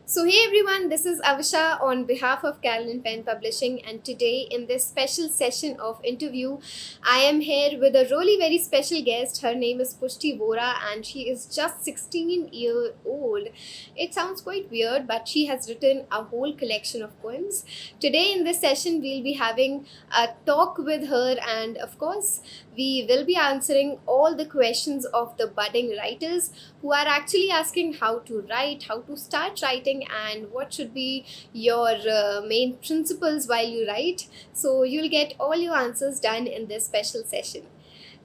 So, hey everyone, this is Avisha on behalf of Carolyn Penn Publishing, and today in this special session of interview, I am here with a really very special guest. Her name is Pushti Vora, and she is just 16-year old. It sounds quite weird, but she has written a whole collection of poems. Today in this session, we'll be having a talk with her, and of course, we will be answering all the questions of the budding writers who are actually asking how to write, how to start writing, and what should be your main principles while you write. So you'll get all your answers done in this special session.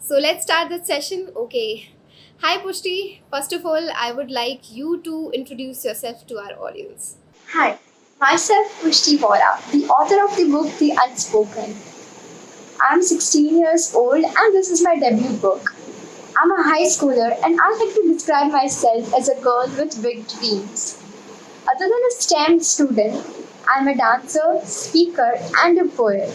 So let's start the session. Okay. Hi Pushti. First of all, I would like you to introduce yourself to our audience. Hi, myself Pushti Vora, the author of the book The Unspoken. I'm 16 years old and this is my debut book. I'm a high schooler and I like to describe myself as a girl with big dreams. Other than a STEM student, I'm a dancer, speaker, and a poet.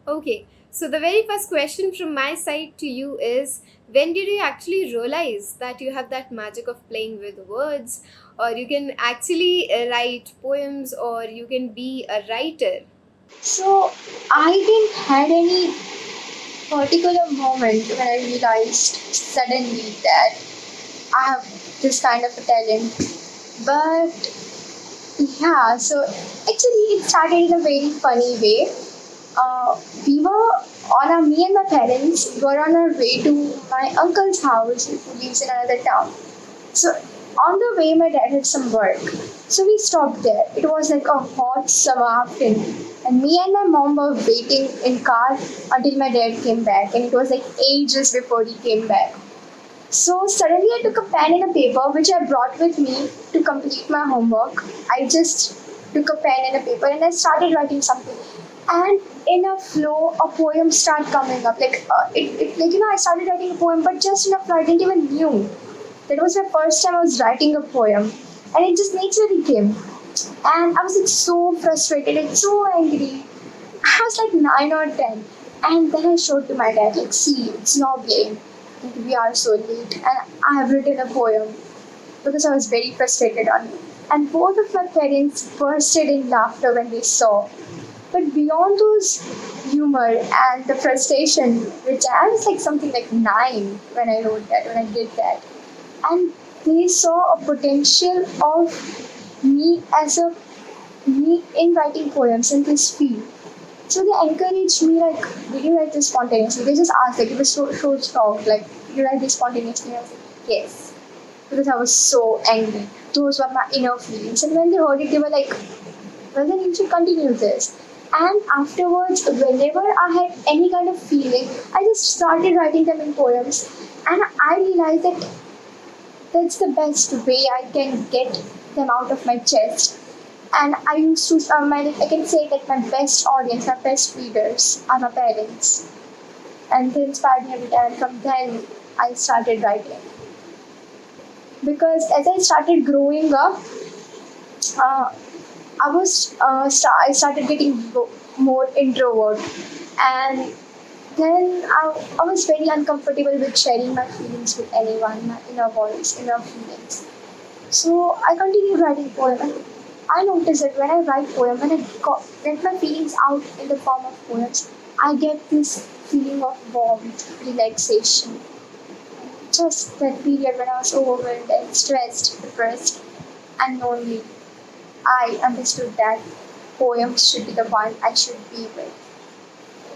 Okay, so the very first question from my side to you is, when did you actually realize that you have that magic of playing with words, or you can actually write poems, or you can be a writer? So I didn't had any particular moment when I realized suddenly that I have this kind of a talent. But yeah, so actually it started in a very funny way. We were me and my parents were on our way to my uncle's house who lives in another town. So on the way, my dad had some work. So we stopped there. It was like a hot summer afternoon. And me and my mom were waiting in car until my dad came back. And it was like ages before he came back. So suddenly I took a pen and a paper which I brought with me to complete my homework. I just took a pen and a paper and I started writing something. And in a flow, a poem started coming up. I started writing a poem, but just in a flow, I didn't even knew. That was my first time I was writing a poem, and it just naturally came. And I was like so frustrated and so angry. I was like 9 or 10, and then I showed to my dad like, see, it's no blame. Like, we are so late, and I have written a poem because I was very frustrated on it. And both of my parents bursted in laughter when they saw. But beyond those humor and the frustration, which I was like something like 9 when I wrote that, when I did that, and they saw a potential of me as a me in writing poems in this field. So they encouraged me like, did you write this spontaneously? They just asked like, it was so shocked like, did you write this spontaneously? I was like, yes, because I was so angry. Those were my inner feelings, and when they heard it, they were like, well then you should continue this. And afterwards, whenever I had any kind of feeling, I just started writing them in poems, and I realized that that's the best way I can get them out of my chest. And I used to, I can say that my best audience, my best readers are my parents. And they inspired me every time. From then, I started writing. Because as I started growing up, uh, I started getting more introvert. And then I was very uncomfortable with sharing my feelings with anyone, my inner voice, inner feelings. So I continued writing poems. And I noticed that when I write poems, when get my feelings out in the form of poems, I get this feeling of warmth, relaxation. Just that period when I was overwhelmed and stressed, depressed, and lonely, I understood that poems should be the one I should be with.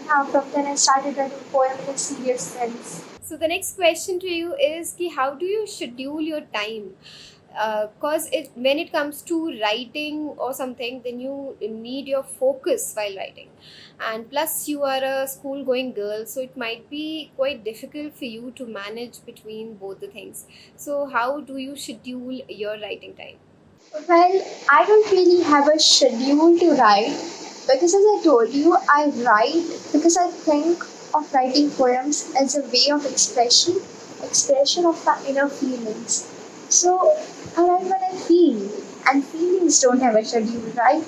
Now, from then I started writing poems in a serious sense. So the next question to you is ki, how do you schedule your time? Because when it comes to writing or something, then you need your focus while writing, and plus you are a school going girl, so it might be quite difficult for you to manage between both the things. So how do you schedule your writing time? Well, I don't really have a schedule to write because, as I told you, I write because I think of writing poems as a way of expression of my inner feelings. So I write what I feel, and feelings don't have a schedule, right?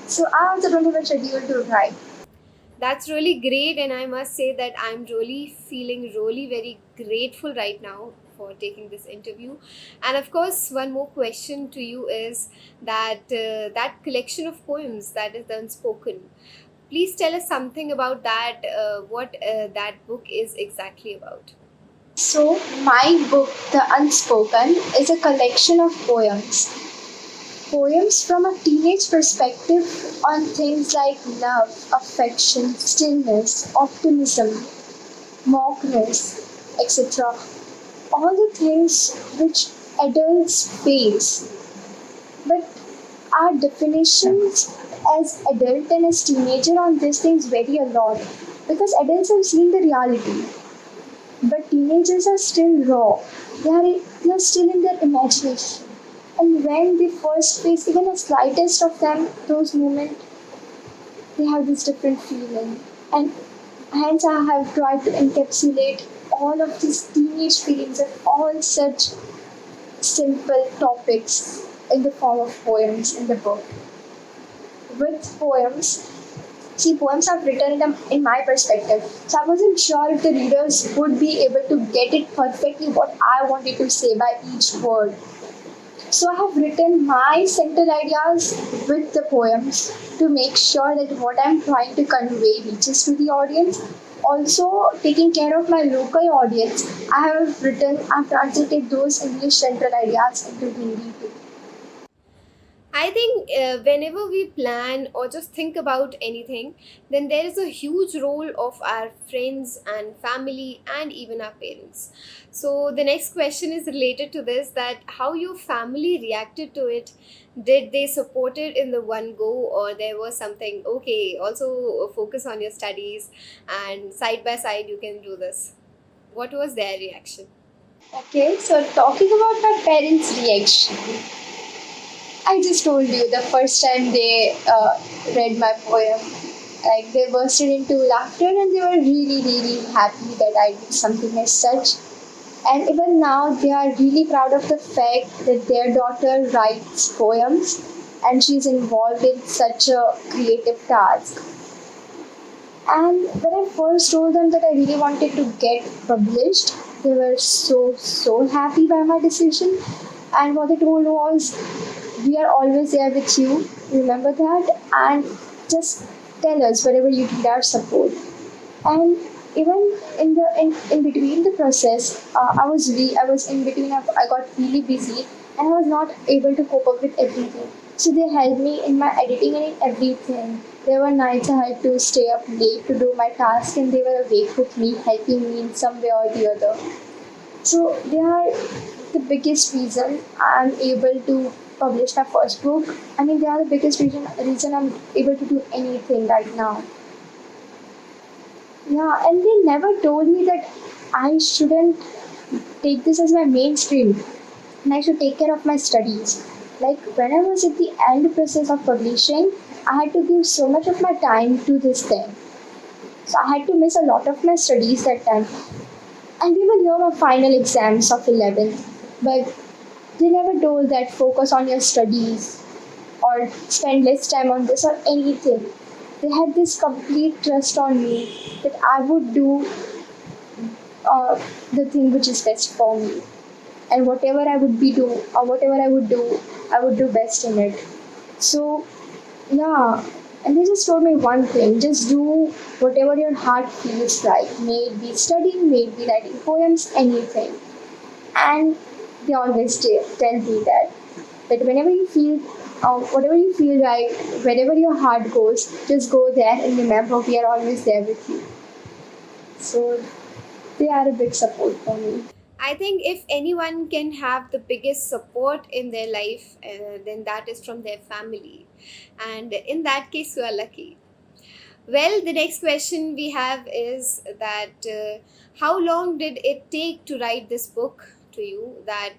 So I also don't have a schedule to write. That's really great, and I must say that I'm really feeling really very grateful right now for taking this interview. And of course, one more question to you is that that collection of poems that is the Unspoken. Please tell us something about that. What that book is exactly about. So, my book, The Unspoken, is a collection of poems. Poems from a teenage perspective on things like love, affection, stillness, optimism, mockness, etc. All the things which adults face. But our definitions as adult and as teenager on these things vary a lot because adults have seen the reality, but teenagers are still raw. They are still in their imagination. And when they first face even the slightest of them, those moments, they have this different feeling. And hence I have tried to encapsulate all of these teenage feelings and all such simple topics in the form of poems in the book. With poems, see, poems I've written them in my perspective. So I wasn't sure if the readers would be able to get it perfectly what I wanted to say by each word. So I have written my central ideas with the poems to make sure that what I'm trying to convey reaches to the audience. Also, taking care of my local audience, I've translated those English central ideas into Hindi too. I think whenever we plan or just think about anything, then there is a huge role of our friends and family and even our parents. So the next question is related to this, that how your family reacted to it. Did they support it in the one go, or there was something, okay, also focus on your studies and side by side you can do this? What was their reaction? Okay, so talking about my parents' reaction, I just told you the first time they read my poem, like they bursted into laughter and they were really, really happy that I did something as such. And even now, they are really proud of the fact that their daughter writes poems and she's involved in such a creative task. And when I first told them that I really wanted to get published, they were so happy by my decision. And what they told was, we are always there with you, remember that, and just tell us wherever you need our support. And even in between the process, I was in between. I got really busy and I was not able to cope up with everything. So they helped me in my editing and in everything. There were nights I had to stay up late to do my task, and they were awake with me, helping me in some way or the other. So they are the biggest reason I'm able to publish my first book. I mean, they are the biggest reason I'm able to do anything right now. Yeah, and they never told me that I shouldn't take this as my mainstream and I should take care of my studies. Like when I was at the end process of publishing, I had to give so much of my time to this thing. So I had to miss a lot of my studies that time. And we were near my final exams of 11th, but they never told that focus on your studies or spend less time on this or anything. They had this complete trust on me that I would do the thing which is best for me, and whatever I would be do or whatever I would do best in it. So yeah, and they just told me one thing: just do whatever your heart feels like. May it be studying, may it be writing poems, anything. And they always tell me that whenever you feel whatever you feel right, wherever your heart goes, just go there and remember we are always there with you. So they are a big support for me. I think if anyone can have the biggest support in their life, then that is from their family. And in that case, you are lucky. Well, the next question we have is that how long did it take to write this book to you? That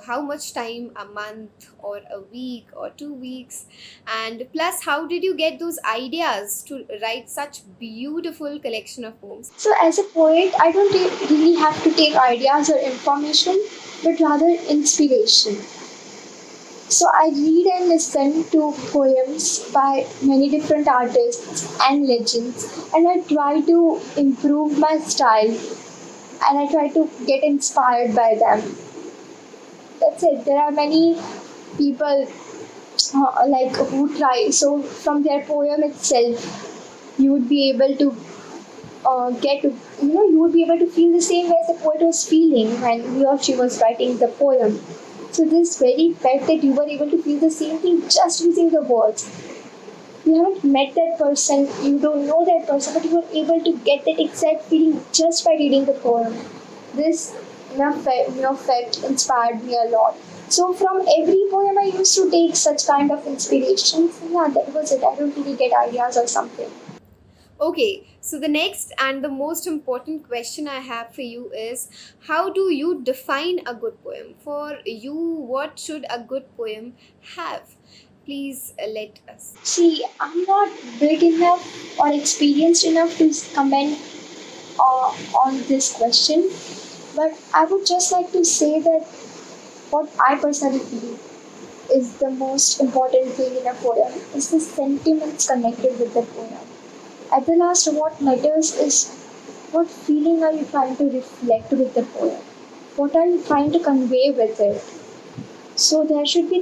how much time, a month or a week or 2 weeks? And plus, how did you get those ideas to write such beautiful collection of poems? So as a poet, I don't really have to take ideas or information, but rather inspiration. So I read and listen to poems by many different artists and legends, and I try to improve my style and I try to get inspired by them. That's it. There are many people like who try. So from their poem itself, you would be able to get to, you would be able to feel the same way as the poet was feeling when he or she was writing the poem. So this very fact that you were able to feel the same thing just using the words. You haven't met that person, you don't know that person, but you were able to get that exact feeling just by reading the poem. This fact inspired me a lot. So from every poem I used to take such kind of inspirations. Yeah, that was it. I don't really get ideas or something. Okay, so the next and the most important question I have for you is, how do you define a good poem? For you, what should a good poem have? Please let us. See, I'm not big enough or experienced enough to comment on this question, but I would just like to say that what I personally feel is the most important thing in a poem is the sentiments connected with the poem. At the last, what matters is what feeling are you trying to reflect with the poem? What are you trying to convey with it? So there should be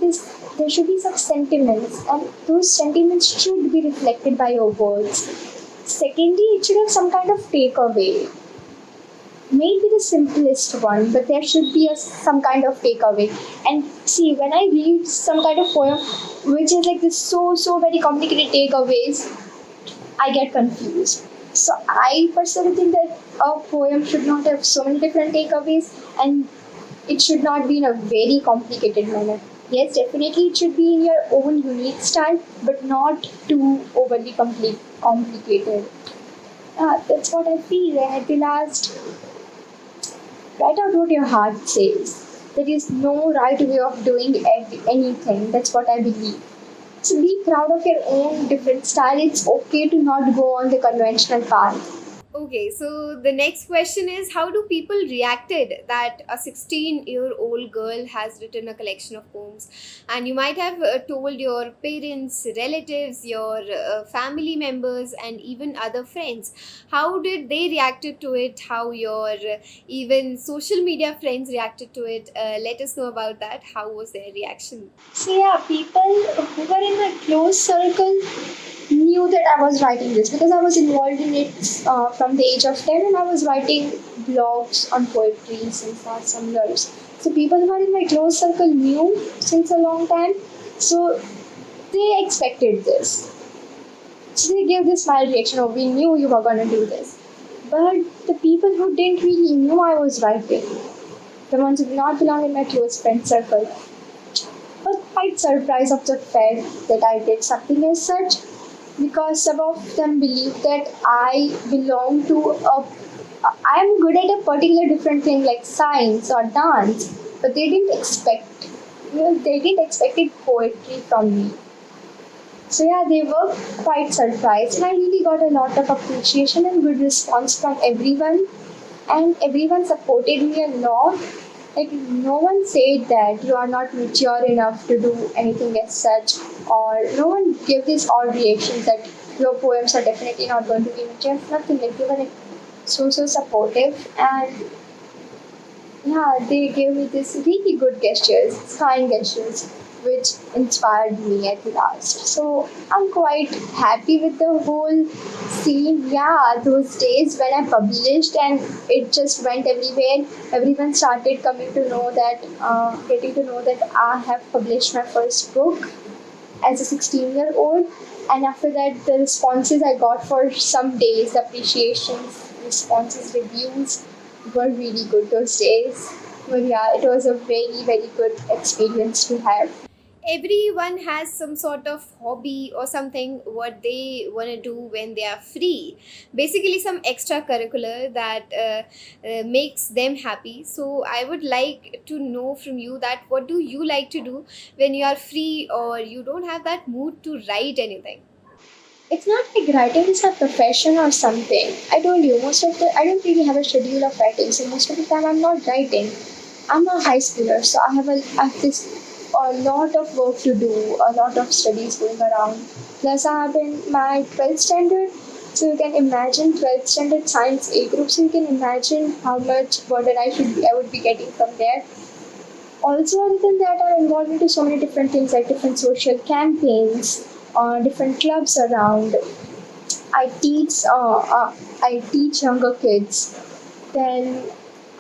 some sentiments, and those sentiments should be reflected by your words. Secondly, it should have some kind of takeaway. Maybe the simplest one, but there should be some kind of takeaway. And see, when I read some kind of poem which is like this so very complicated takeaways, I get confused. So I personally think that a poem should not have so many different takeaways, and it should not be in a very complicated manner. Yes, definitely it should be in your own unique style, but not too overly complicated. That's what I feel. And at the last, write out what your heart says. There is no right way of doing anything. That's what I believe. So be proud of your own different style. It's okay to not go on the conventional path. Okay, so the next question is, how do people reacted that a 16-year-old girl has written a collection of poems? And you might have told your parents, relatives, your family members, and even other friends. How did they reacted to it? How your even social media friends reacted to it? Let us know about that. How was their reaction? So yeah, people who were in my close circle knew that I was writing this because I was involved in it from the age of 10, and I was writing blogs on poetry since last some years. So people who are in my close circle knew since a long time, so they expected this. So they gave this mild reaction, oh, we knew you were gonna do this. But the people who didn't really knew I was writing, the ones who did not belong in my close friend circle, were quite surprised of the fact that I did something as such, because some of them believe that I belong to I'm good at a particular different thing like science or dance, but they didn't expect poetry from me. So yeah, they were quite surprised, and I really got a lot of appreciation and good response from everyone, and everyone supported me a lot. Like no one said that you are not mature enough to do anything as such, or no one gave these odd reactions that your poems are definitely not going to be mature. Nothing, like they were like so supportive, and yeah, they gave me this really good gestures, kind gestures, which inspired me at last. So I'm quite happy with the whole scene. Yeah, those days when I published and it just went everywhere, everyone started coming to know that, getting to know that I have published my first book as a 16-year-old. And after that, the responses I got for some days, the appreciations, responses, reviews were really good those days. But yeah, it was a very good experience to have. Everyone has some sort of hobby or something what they want to do when they are free, basically some extracurricular that makes them happy. So I would like to know from you that what do you like to do when you are free or you don't have that mood to write anything? It's not like writing is a profession or something. I told you, I don't really have a schedule of writing, so most of the time I'm not writing. I'm a high schooler, so I have this a lot of work to do, a lot of studies going around. Plus, I have in my 12th standard, So you can imagine 12th standard science A group. So you can imagine how much burden I would be getting from there. Also, other than that, I'm involved into so many different things like different social campaigns, different clubs around. I teach I teach younger kids. Then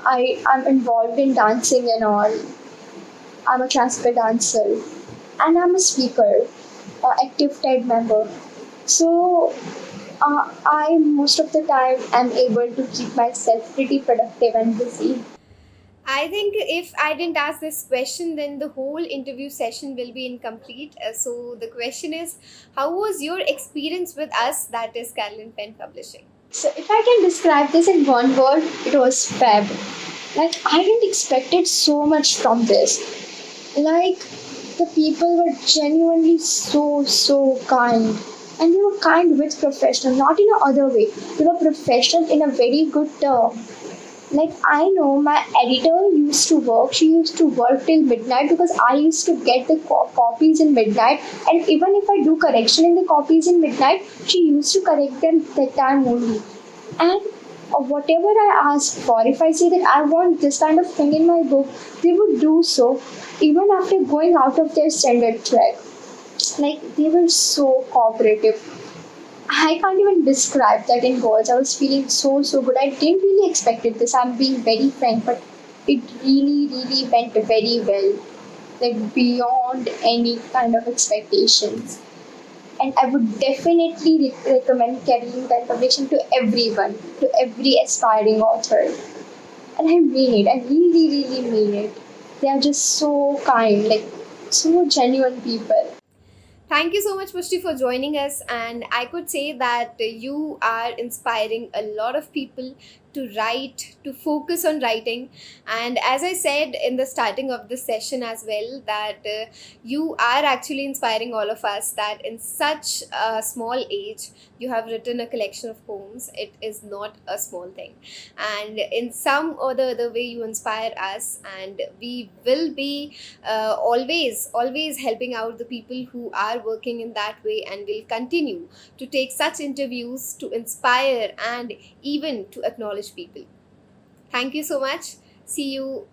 I'm involved in dancing and all. I'm a classical dancer and I'm a speaker, active TED member. So I most of the time am able to keep myself pretty productive and busy. I think if I didn't ask this question, then the whole interview session will be incomplete. So the question is, how was your experience with us, that is Carolyn Penn Publishing? So if I can describe this in one word, it was fab. Like I didn't expected so much from this. Like the people were genuinely so kind. And they were kind with professional, not in a other way. They were professional in a very good term. Like I know my editor used to work. She used to work till midnight because I used to get the copies in midnight. And even if I do correction in the copies in midnight, she used to correct them that time only. And whatever I asked for, if I say that I want this kind of thing in my book, they would do so, even after going out of their standard track. Like they were so cooperative. I can't even describe that in words. I was feeling so good. I didn't really expected this. I'm being very frank, but it really went very well. Like beyond any kind of expectations. And I would definitely recommend Caroline Penn Publishing to everyone, to every aspiring author. And I mean it. I really mean it. They are just so kind, like so genuine people. Thank you so much, Pushti, for joining us. And I could say that you are inspiring a lot of people to write, to focus on writing. And as I said in the starting of this session as well, that you are actually inspiring all of us that in such a small age, you have written a collection of poems. It is not a small thing. And in some or the other way, you inspire us. And we will be always helping out the people who are working in that way, and will continue to take such interviews to inspire and even to acknowledge people. Thank you so much. See you